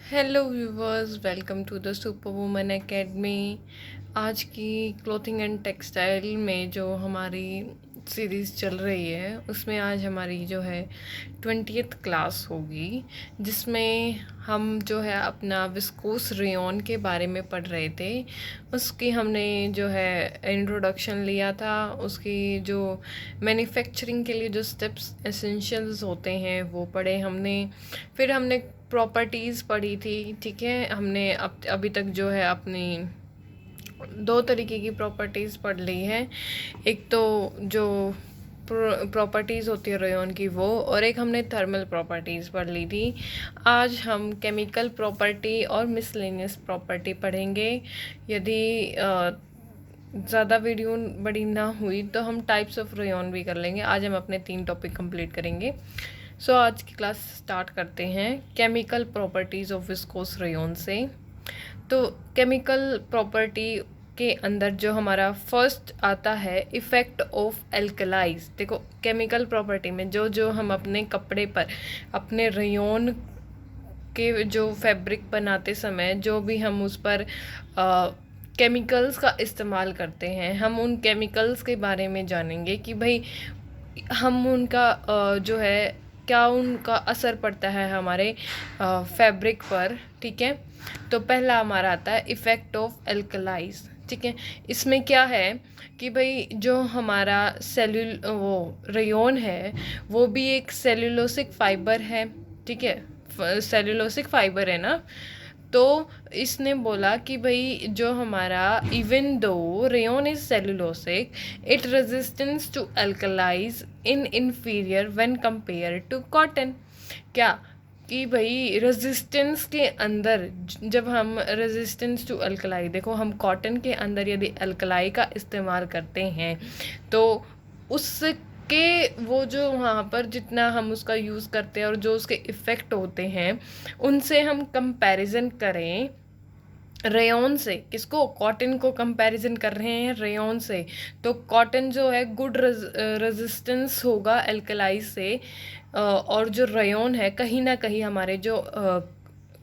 Hello viewers, welcome to the super woman academy. आज की clothing and textile में जो हमारी सीरीज़ चल रही है उसमें आज हमारी जो है 20th क्लास होगी, जिसमें हम जो है अपना विस्कोस रेयॉन के बारे में पढ़ रहे थे। उसकी हमने जो है इंट्रोडक्शन लिया था, उसकी जो मैन्युफैक्चरिंग के लिए जो स्टेप्स एसेंशियल्स होते हैं वो पढ़े हमने। फिर हमने प्रॉपर्टीज़ पढ़ी थी, ठीक है। हमने अब अभी तक जो है अपनी दो तरीके की प्रॉपर्टीज़ पढ़ ली है। एक तो जो प्रॉपर्टीज़ होती है रेयॉन की वो, और एक हमने थर्मल प्रॉपर्टीज़ पढ़ ली थी। आज हम केमिकल प्रॉपर्टी और मिसलेनियस प्रॉपर्टी पढ़ेंगे। यदि ज़्यादा वीडियो बड़ी ना हुई तो हम टाइप्स ऑफ रेयॉन भी कर लेंगे। आज हम अपने 3 टॉपिक कंप्लीट करेंगे। आज की क्लास स्टार्ट करते हैं chemical properties of viscose rayon से। तो केमिकल प्रॉपर्टी के अंदर जो हमारा फर्स्ट आता है इफ़ेक्ट ऑफ एल्कलाइज। देखो, केमिकल प्रॉपर्टी में जो जो हम अपने कपड़े पर, अपने रेयॉन के जो फैब्रिक बनाते समय जो भी हम उस पर केमिकल्स का इस्तेमाल करते हैं, हम उन केमिकल्स के बारे में जानेंगे कि भाई हम उनका जो है क्या उनका असर पड़ता है हमारे फैब्रिक पर, ठीक है। तो पहला हमारा आता है इफ़ेक्ट ऑफ एल्कलाइज, ठीक है। इसमें क्या है कि भाई जो हमारा वो रेयॉन है वो भी एक सेल्यूलोसिक फाइबर है, ठीक है। सेल्यूलोसिक फाइबर है ना। तो इसने बोला कि भाई जो हमारा even though rayon is cellulosic, it resistance to alkalis in inferior when compare to cotton. क्या कि भाई रेजिस्टेंस के अंदर, जब हम रेजिस्टेंस टू अल्कलाई, देखो हम कॉटन के अंदर यदि अल्कलाई का इस्तेमाल करते हैं तो उसके वो जो वहाँ पर जितना हम उसका यूज़ करते हैं और जो उसके इफ़ेक्ट होते हैं उनसे हम कंपैरिजन करें रेयॉन से। किसको? कॉटन को कंपैरिजन कर रहे हैं रेयॉन से। तो कॉटन जो है गुड रेजिस्टेंस होगा एल्कलाइज से, और जो रेयॉन है कहीं ना कहीं हमारे जो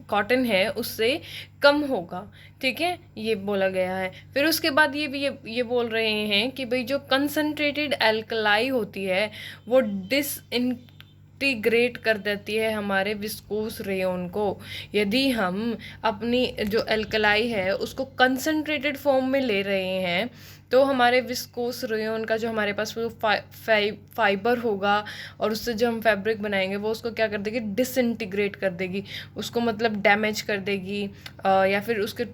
कॉटन है उससे कम होगा, ठीक है। ये बोला गया है। फिर उसके बाद ये बोल रहे हैं कि भाई जो कंसनट्रेटेड एल्कलाई होती है वो डिसइंटीग्रेट कर देती है हमारे विस्कोस रेयॉन को। यदि हम अपनी जो एल्कलाई है उसको कंसनट्रेटेड फॉर्म में ले रहे हैं तो हमारे विस्कोस रेयॉन का जो हमारे पास वो फाइबर होगा और उससे जो हम फैब्रिक बनाएंगे वो उसको क्या कर देगी? डिसइंटीग्रेट कर देगी, उसको मतलब डैमेज कर देगी, या फिर उसके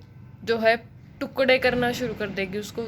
जो है टुकड़े करना शुरू कर देगी, उसको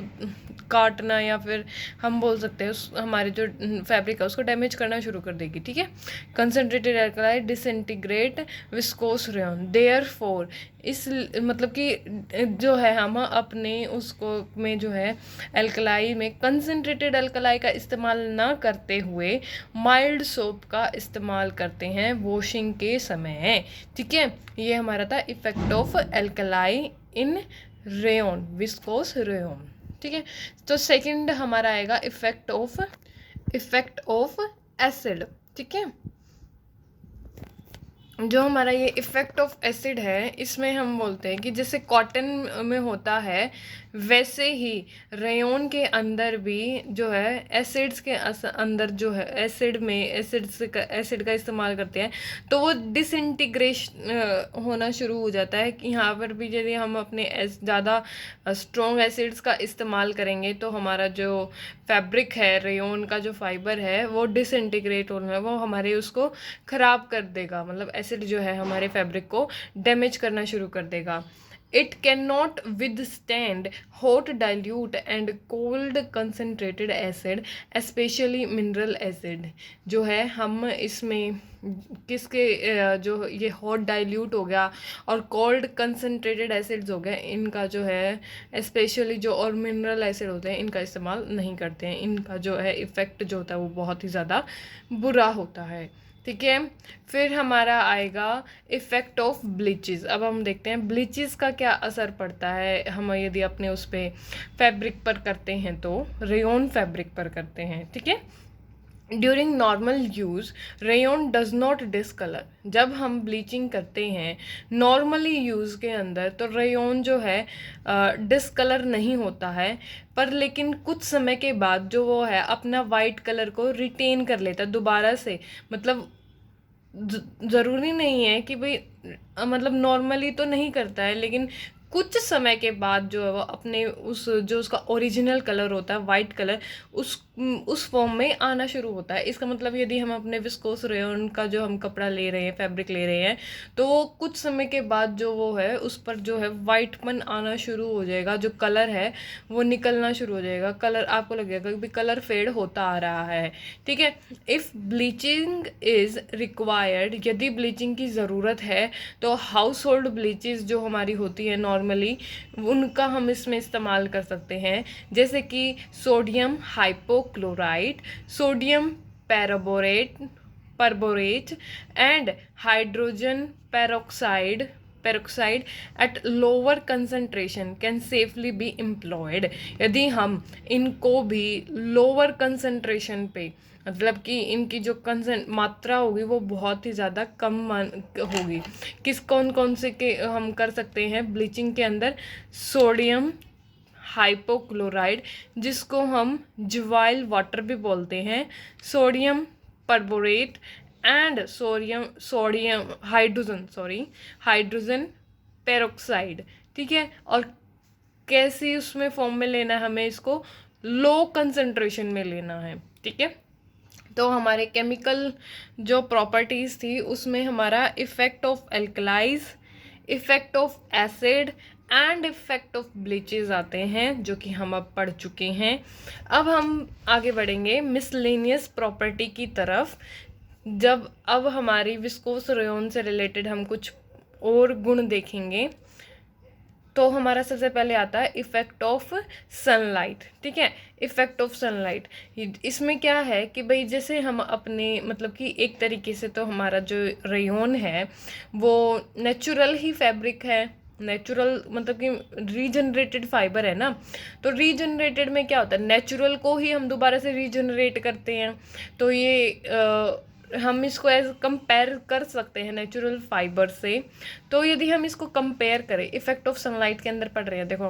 काटना, या फिर हम बोल सकते हैं उस हमारे जो फैब्रिक है उसको डैमेज करना शुरू कर देगी, ठीक है। Concentrated alkali disintegrate viscose rayon, therefore इस मतलब कि जो है हम अपने उसको में जो है एल्कलाई में कंसनट्रेटेड एल्कलाई का इस्तेमाल ना करते हुए माइल्ड सोप का इस्तेमाल करते हैं वॉशिंग के समय, ठीक है। ये हमारा था effect of alkali in rayon, viscose rayon, ठीक है। तो सेकंड हमारा आएगा इफेक्ट ऑफ एसिड, ठीक है। जो हमारा ये इफ़ेक्ट ऑफ एसिड है इसमें हम बोलते हैं कि जैसे कॉटन में होता है वैसे ही रेयॉन के अंदर भी जो है एसिड्स के अंदर जो है एसिड का इस्तेमाल करते हैं तो वो डिसइंटीग्रेशन होना शुरू हो जाता है। कि यहाँ पर भी यदि हम अपने ज़्यादा स्ट्रॉन्ग एसिड्स का इस्तेमाल करेंगे तो हमारा जो फैब्रिक है, रेयॉन का जो फाइबर है वो डिसइंटीग्रेट होना है, वो हमारे उसको ख़राब कर देगा, मतलब एसिड जो है हमारे फैब्रिक को डैमेज करना शुरू कर देगा। It can not withstand hot dilute and cold concentrated acid, specially mineral acid. जो है हम इसमें किसके जो ये हॉट डाइल्यूट हो गया और कोल्ड कंसनट्रेटेड एसिड्स हो गए, इनका जो है स्पेशली जो और मिनरल एसिड होते हैं इनका इस्तेमाल नहीं करते हैं। इनका जो है इफ़ेक्ट जो होता है वो बहुत ही ज़्यादा बुरा होता है, ठीक है। फिर हमारा आएगा इफ़ेक्ट ऑफ ब्लीचेस। अब हम देखते हैं ब्लीचेस का क्या असर पड़ता है हम यदि अपने उस पर फैब्रिक पर करते हैं, तो रेयॉन फैब्रिक पर करते हैं, ठीक है। During normal use rayon does not discolour. जब हम ब्लीचिंग करते हैं नॉर्मली यूज़ के अंदर तो रेयॉन जो है डिसकलर नहीं होता है, पर लेकिन कुछ समय के बाद जो वो है अपना वाइट कलर को रिटेन कर लेता है दोबारा से। मतलब ज़रूरी नहीं है कि भाई मतलब नॉर्मली तो नहीं करता है, लेकिन कुछ समय के बाद जो है वो अपने उस जो उसका ओरिजिनल कलर होता है वाइट कलर उस फॉर्म में आना शुरू होता है। इसका मतलब यदि हम अपने विस्कोस रेयॉन का जो हम कपड़ा ले रहे हैं, फैब्रिक ले रहे हैं, तो वो कुछ समय के बाद जो वो है उस पर जो है वाइटपन आना शुरू हो जाएगा, जो कलर है वो निकलना शुरू हो जाएगा, कलर आपको लगेगा कि कलर फेड होता आ रहा है। ठीक है। इफ़ ब्लीचिंग इज़ रिक्वायर्ड, यदि ब्लीचिंग की ज़रूरत है तो हाउस होल्ड ब्लीचेस जो हमारी होती है नॉर्मली उनका हम इसमें इस्तेमाल कर सकते हैं, जैसे कि sodium hypochlorite, sodium perborate and hydrogen peroxide at lower concentration can safely be employed. यदि हम इनको भी लोअर कंसंट्रेशन पे, मतलब कि इनकी जो मात्रा होगी वो बहुत ही ज़्यादा कम होगी। कौन कौन से के हम कर सकते हैं ब्लीचिंग के अंदर? सोडियम हाइपोक्लोराइड, जिसको हम ज्वाइल वाटर भी बोलते हैं, sodium perborate and sodium hydrogen peroxide. ठीक है। और कैसी उसमें फॉर्म में लेना है हमें इसको? लो कंसंट्रेशन में लेना है। ठीक है। तो हमारे केमिकल जो प्रॉपर्टीज़ थी उसमें हमारा effect of alkalis, effect of acid and effect of bleaches आते हैं, जो कि हम अब पढ़ चुके हैं। अब हम आगे बढ़ेंगे मिसलेनियस प्रॉपर्टी की तरफ। जब अब हमारी विस्कोस रेयॉन से रिलेटेड हम कुछ और गुण देखेंगे, तो हमारा सबसे पहले आता है इफ़ेक्ट ऑफ सनलाइट। ठीक है। इफ़ेक्ट ऑफ सनलाइट, इसमें क्या है कि भाई जैसे हम अपने मतलब कि एक तरीके से तो हमारा जो रेयॉन है वो नेचुरल ही फैब्रिक है, नेचुरल मतलब कि रीजनरेटेड फाइबर है ना। तो रीजनरेटेड में क्या होता है, नेचुरल को ही हम दोबारा से रीजनरेट करते हैं। तो ये हम इसको एज कंपेयर कर सकते हैं नेचुरल फाइबर से। तो यदि हम इसको कंपेयर करें, इफ़ेक्ट ऑफ सनलाइट के अंदर पढ़ रहे हैं, देखो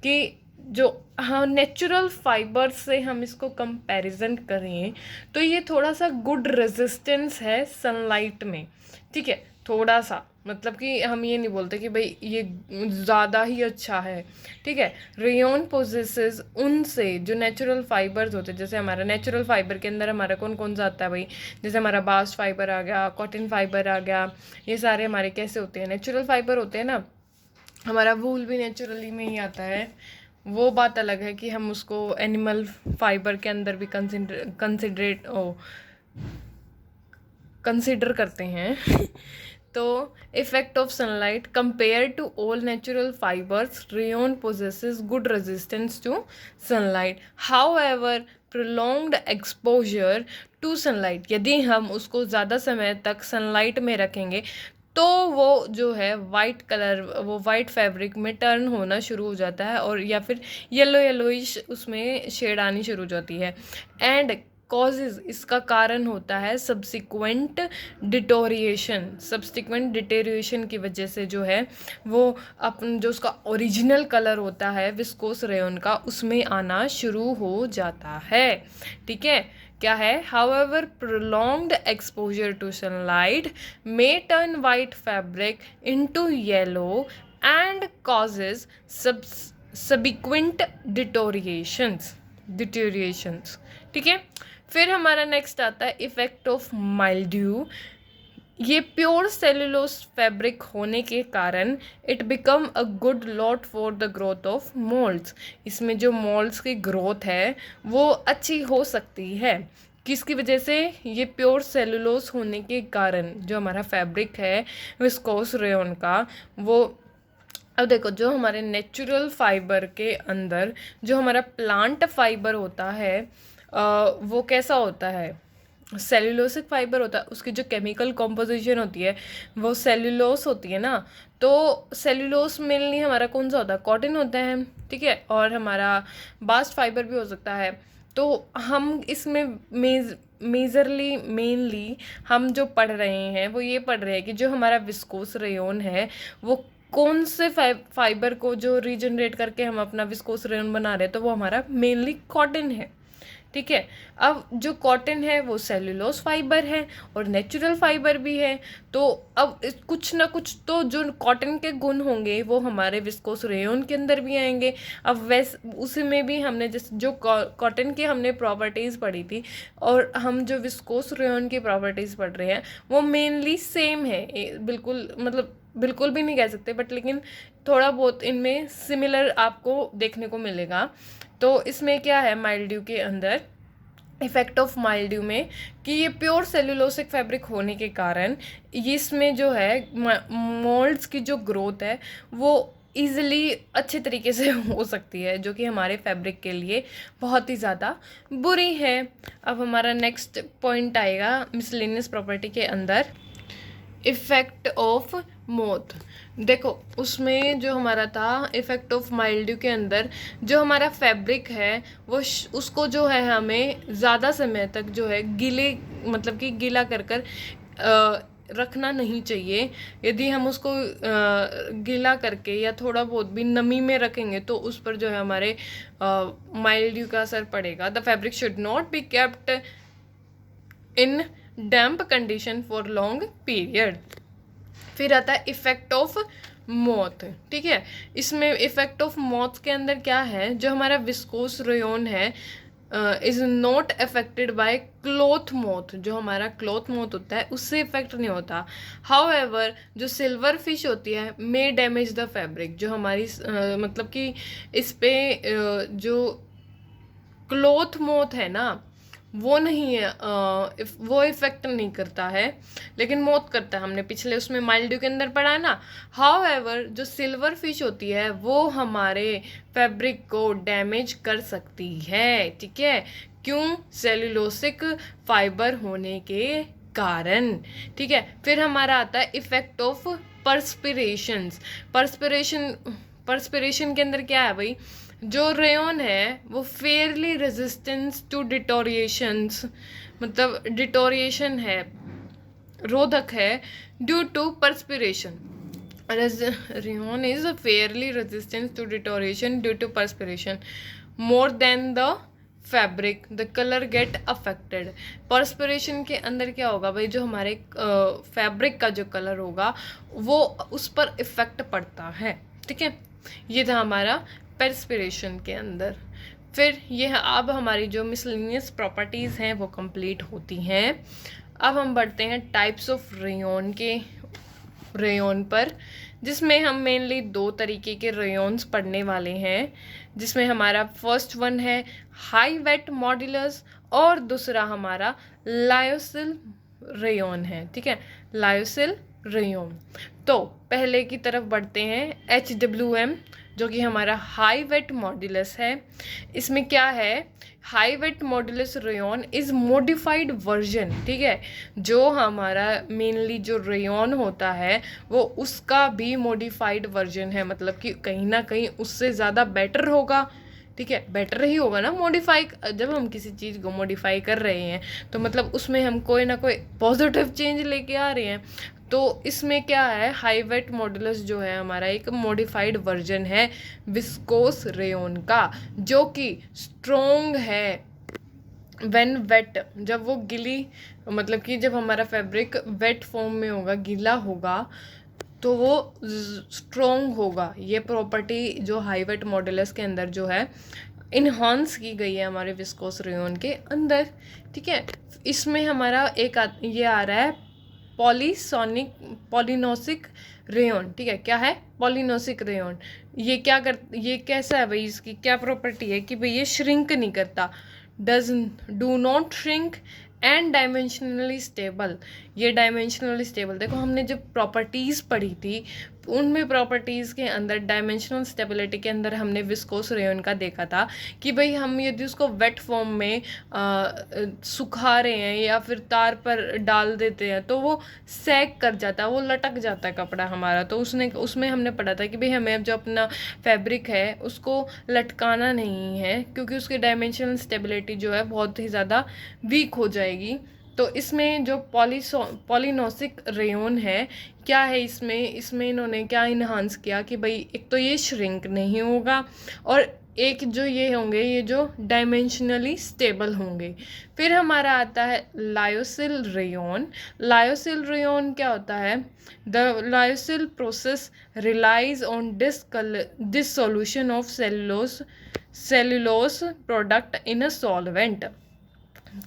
कि जो हाँ नेचुरल फाइबर से हम इसको कंपैरिजन करें तो ये थोड़ा सा गुड रेजिस्टेंस है सनलाइट में। ठीक है। थोड़ा सा मतलब कि हम ये नहीं बोलते कि भाई ये ज़्यादा ही अच्छा है। ठीक है। रेयॉन पोजेसेस उनसे जो नेचुरल फाइबर्स होते हैं, जैसे हमारा नेचुरल फाइबर के अंदर हमारा कौन कौन सा आता है भाई, जैसे हमारा बास्ट फाइबर आ गया, कॉटन फाइबर आ गया, ये सारे हमारे कैसे होते हैं, नेचुरल फाइबर होते हैं ना। हमारा वूल भी नेचुरली में ही आता है। वो बात अलग है कि हम उसको एनिमल फाइबर के अंदर भी कंसिडर करते हैं। तो effect of sunlight compare to all natural fibres, rayon possesses good resistance to sunlight. However prolonged exposure to sunlight, यदि हम उसको ज़्यादा समय तक सनलाइट में रखेंगे तो वो जो है वाइट कलर, वो वाइट फैब्रिक में टर्न होना शुरू हो जाता है, और या फिर येलोइश उसमें शेड आनी शुरू हो जाती है। एंड कॉजेज, इसका कारण होता है सब्सिक्वेंट डिटोरिएशन की वजह से जो है वो अपन जो उसका ओरिजिनल कलर होता है विस्कोस रेयॉन का उसमें आना शुरू हो जाता है। ठीक है। क्या है? However, prolonged exposure to sunlight may turn white fabric into yellow and causes subsequent deteriorations। ठीक है। फिर हमारा नेक्स्ट आता है इफेक्ट ऑफ माइल्ड्यू। ये प्योर सेलुलोज फैब्रिक होने के कारण it become a good lot for the growth of moulds. इसमें जो मोल्ड्स की ग्रोथ है वो अच्छी हो सकती है। किसकी वजह से? ये प्योर सेलुलोज होने के कारण जो हमारा फैब्रिक है विस्कोस रेयॉन का, वो अब देखो जो हमारे नेचुरल फाइबर के अंदर जो हमारा प्लांट फाइबर होता है वो कैसा होता है? सेल्यूलोसिक फाइबर होता है। उसकी जो केमिकल कॉम्पोजिशन होती है वो सेल्यूलोस होती है ना। तो सेल्यूलोस मेनली हमारा कौन सा होता है? कॉटन होता है। ठीक है। और हमारा बास्ट फाइबर भी हो सकता है। तो हम इसमें मेनली हम जो पढ़ रहे हैं वो ये पढ़ रहे हैं कि जो हमारा विस्कोस रेयोन है वो कौन से फाइबर को जो रीजनरेट करके हम अपना विस्कोस रेयोन बना रहे हैं, तो वो हमारा मेनली कॉटन है। ठीक है। अब जो कॉटन है वो सेल्यूलोज फाइबर है और नेचुरल फाइबर भी है। तो अब कुछ ना कुछ तो जो कॉटन के गुण होंगे वो हमारे विस्कोस रेयोन के अंदर भी आएंगे। अब वैसे उसी में भी हमने जैसे जो कॉटन की हमने प्रॉपर्टीज़ पढ़ी थी और हम जो विस्कोस रेयोन की प्रॉपर्टीज़ पढ़ रहे हैं वो मेनली सेम है। बिल्कुल, मतलब बिल्कुल भी नहीं कह सकते बट लेकिन थोड़ा बहुत इनमें सिमिलर आपको देखने को मिलेगा। तो इसमें क्या है, माइल्ड्यू के अंदर इफेक्ट ऑफ माइल्ड्यू में कि ये प्योर सेल्यूलोसिक फैब्रिक होने के कारण इसमें जो है मोल्ड्स की जो ग्रोथ है वो ईज़िली अच्छे तरीके से हो सकती है, जो कि हमारे फैब्रिक के लिए बहुत ही ज़्यादा बुरी है। अब हमारा नेक्स्ट पॉइंट आएगा मिसलेनियस प्रॉपर्टी के अंदर, इफ़ेक्ट ऑफ मोथ। देखो उसमें जो हमारा था इफ़ेक्ट ऑफ माइल्ड्यू के अंदर जो हमारा फैब्रिक है वो उसको जो है हमें ज़्यादा समय तक जो है गीले, मतलब कि गीला कर कर रखना नहीं चाहिए। यदि हम उसको गीला करके या थोड़ा बहुत भी नमी में रखेंगे तो उस पर जो है हमारे माइल्ड्यू का असर पड़ेगा। The fabric should not be kept in damp condition for long period. फिर आता है इफेक्ट ऑफ मॉथ। ठीक है, इसमें इफेक्ट ऑफ मॉथ के अंदर क्या है, जो हमारा विस्कोस रेयोन है is not affected by cloth moth. जो हमारा क्लॉथ मॉथ होता है उससे इफेक्ट नहीं होता। हाउएवर जो सिल्वर फिश होती है मे डैमेज द फैब्रिक। जो हमारी मतलब कि इस पे जो क्लॉथ मॉथ है ना वो नहीं है, वो इफेक्ट नहीं करता है, लेकिन मौत करता है। हमने पिछले उसमें माइल्ड्यू के अंदर पढ़ा है ना। हाउएवर जो सिल्वर फिश होती है वो हमारे फैब्रिक को डैमेज कर सकती है। ठीक है, क्यों? सेल्यूलोसिक फाइबर होने के कारण। ठीक है, फिर हमारा आता है इफेक्ट ऑफ पर्सपिरेशंस। पर्सपिरेशन के अंदर क्या है भाई, जो रेयोन है वो फेयरली रेजिस्टेंस टू डिटोरिएशंस, मतलब डिटोरिएशन है, रोधक है due to perspiration. Rayon is fairly resistance to deterioration due to perspiration more than the fabric, the colour get affected. Perspiration के अंदर क्या होगा भाई, जो हमारे फैब्रिक का जो कलर होगा वो उस पर इफेक्ट पड़ता है। ठीक है, ये था हमारा पर्सपिरेशन के अंदर। फिर यह अब हमारी जो मिसलेनियस प्रॉपर्टीज़ हैं वो कंप्लीट होती हैं। अब हम बढ़ते हैं टाइप्स ऑफ रेयोन पर, जिसमें हम मेनली 2 तरीके के रेयोन्स पढ़ने वाले हैं। जिसमें हमारा फर्स्ट वन है हाई वेट मॉड्यूलस और दूसरा हमारा लायोसिल रेयोन है। ठीक है, लायोसिल रेयोन। तो पहले की तरफ बढ़ते हैं HWM, जो कि हमारा हाई वेट मॉड्यूलस है। इसमें क्या है, high wait modulus rayon is modified version. ठीक है, जो हमारा मेनली जो रेयोन होता है वो उसका भी मॉडिफाइड वर्जन है, मतलब कि कहीं ना कहीं उससे ज़्यादा बेटर होगा। ठीक है, बेटर ही होगा ना। मॉडिफाई, जब हम किसी चीज़ को मॉडिफाई कर रहे हैं तो मतलब उसमें हम कोई ना कोई पॉजिटिव चेंज लेके आ रहे हैं। तो इसमें क्या है, हाई वेट मॉड्यूलस जो है हमारा एक मॉडिफाइड वर्जन है विस्कोस रेयोन का, जो कि स्ट्रोंग है व्हेन वेट, जब वो गिली, मतलब कि जब हमारा फैब्रिक वेट फॉर्म में होगा, गीला होगा, तो वो स्ट्रोंग होगा। ये प्रॉपर्टी जो हाई वेट मॉड्यूलस के अंदर जो है इन्हांस की गई है हमारे विस्कोस रेयोन के अंदर। ठीक है, इसमें हमारा एक ये आ रहा है पॉलिनोसिक रेयोन। ठीक है, क्या है पॉलिनोसिक रेयोन? ये कैसा है भाई, इसकी क्या प्रॉपर्टी है कि भाई ये श्रिंक नहीं करता, do not shrink and dimensionally stable. ये डायमेंशनल स्टेबल, देखो हमने जब प्रॉपर्टीज़ पढ़ी थी उनमें प्रॉपर्टीज़ के अंदर डायमेंशनल स्टेबिलिटी के अंदर हमने विस्कोस रेयन का देखा था कि भाई हम यदि उसको वेट फॉर्म में सुखा रहे हैं या फिर तार पर डाल देते हैं तो वो सैग कर जाता है, वो लटक जाता है कपड़ा हमारा। तो उसमें हमने पढ़ा था कि भाई हमें अब जो अपना फैब्रिक है उसको लटकाना नहीं है, क्योंकि उसकी डायमेंशनल स्टेबिलिटी जो है बहुत ही ज़्यादा वीक हो जाएगी। तो इसमें जो पॉलीनोसिक रेयन है, क्या है इसमें इन्होंने क्या इन्हांस किया कि भाई एक तो ये श्रिंक नहीं होगा और एक जो ये होंगे ये जो डायमेंशनली स्टेबल होंगे। फिर हमारा आता है लायोसिल रेयन। लायोसिल रेयन क्या होता है? The lyocell process relies on dissolution of cellulose product in a solvent.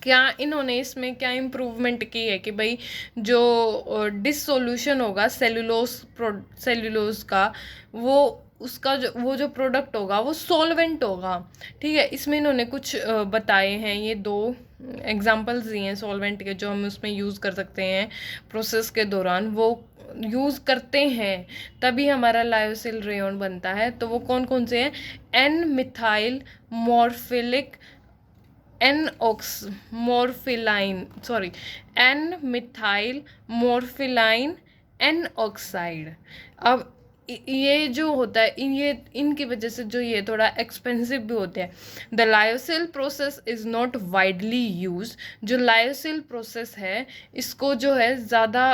क्या इन्होंने इसमें क्या इम्प्रूवमेंट की है कि भाई जो डिसोल्यूशन होगा सेलुलोज का, वो उसका जो प्रोडक्ट होगा वो सॉल्वेंट होगा। ठीक है, इसमें इन्होंने कुछ बताए हैं, ये 2 एग्जांपल्स दिए हैं सॉल्वेंट के जो हम उसमें यूज़ कर सकते हैं प्रोसेस के दौरान, वो यूज़ करते हैं तभी हमारा लायोसिल रेयन बनता है। तो वो कौन कौन से हैं? N methyl morpholine N methyl morpholine N oxide. अब ये जो होता है इनकी वजह से जो ये थोड़ा एक्सपेंसिव भी होते हैं। The lyocell process is not widely use. जो लायोसिल प्रोसेस है इसको जो है ज़्यादा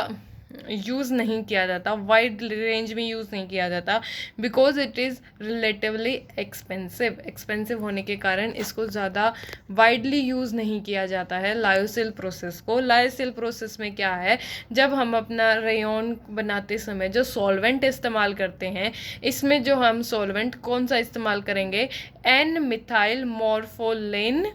यूज़ नहीं किया जाता, वाइड रेंज में यूज़ नहीं किया जाता, because it is relatively expensive होने के कारण इसको ज़्यादा वाइडली यूज़ नहीं किया जाता है लायोसिल प्रोसेस को। लायोसिल प्रोसेस में क्या है, जब हम अपना रेयन बनाते समय जो सॉल्वेंट इस्तेमाल करते हैं, इसमें जो हम सॉल्वेंट कौन सा इस्तेमाल करेंगे? N methyl morpholine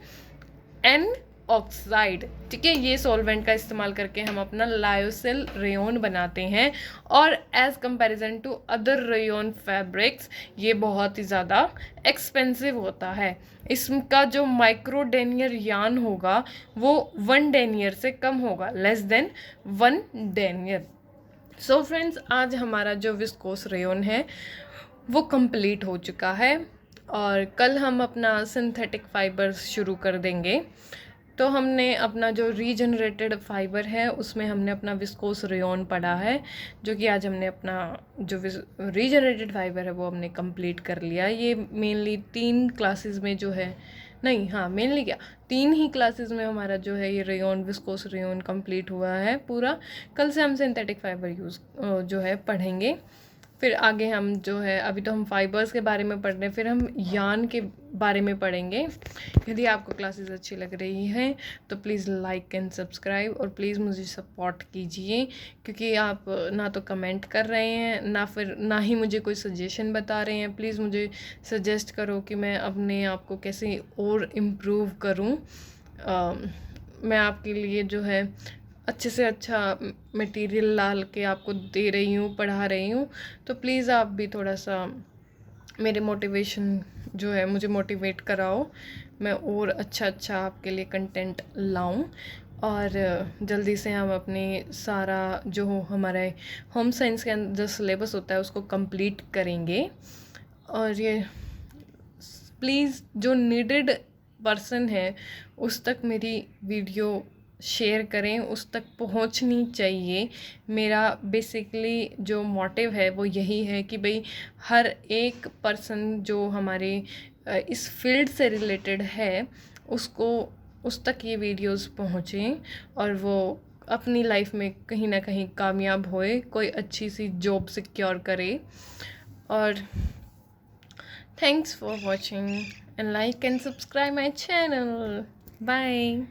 N oxide. ठीक है, ये सॉल्वेंट का इस्तेमाल करके हम अपना लायोसिल रेयन बनाते हैं। और as comparison to other rayon fabrics ये बहुत ही ज़्यादा एक्सपेंसिव होता है। इसका जो माइक्रो डेनियर यान होगा वो 1 डेनियर से कम होगा, less than 1 denier. So friends, आज हमारा जो विस्कोस रेयन है वो कंप्लीट हो चुका है और कल हम अपना सिंथेटिक फाइबर्स शुरू कर देंगे। तो हमने अपना जो रीजनरेटेड फाइबर है उसमें हमने अपना विस्कोस रेयन पढ़ा है, जो कि आज हमने अपना जो रीजनरेटेड फाइबर है वो हमने कंप्लीट कर लिया। ये मेनली 3 क्लासेस में जो है, नहीं हाँ मेनली क्या 3 ही क्लासेस में हमारा जो है ये रेयन विस्कोस रेयन कंप्लीट हुआ है पूरा। कल से हम सिंथेटिक फाइबर यूज़ जो है पढ़ेंगे। फिर आगे हम जो है, अभी तो हम फाइबर्स के बारे में पढ़ रहे हैं, फिर हम यान के बारे में पढ़ेंगे। यदि आपको क्लासेस अच्छी लग रही हैं तो प्लीज़ लाइक एंड सब्सक्राइब और प्लीज़ मुझे सपोर्ट कीजिए, क्योंकि आप ना तो कमेंट कर रहे हैं ना ही मुझे कोई सजेशन बता रहे हैं। प्लीज़ मुझे सजेस्ट करो कि मैं अपने आप को कैसे और इम्प्रूव करूँ। मैं आपके लिए जो है अच्छे से अच्छा मटेरियल डाल के आपको दे रही हूँ, पढ़ा रही हूँ। तो प्लीज़ आप भी थोड़ा सा मेरे मोटिवेशन जो है मुझे मोटिवेट कराओ, मैं और अच्छा आपके लिए कंटेंट लाऊं और जल्दी से हम अपने सारा जो हमारे होम साइंस के अंदर सिलेबस होता है उसको कंप्लीट करेंगे। और ये प्लीज़ जो नीडेड पर्सन है उस तक मेरी वीडियो शेयर करें, उस तक पहुंचनी चाहिए। मेरा बेसिकली जो मोटिव है वो यही है कि भाई हर एक पर्सन जो हमारे इस फील्ड से रिलेटेड है उसको उस तक ये वीडियोस पहुँचें और वो अपनी लाइफ में कहीं ना कहीं कामयाब होए, कोई अच्छी सी जॉब सिक्योर करे। और thanks for watching and like and subscribe my channel. Bye.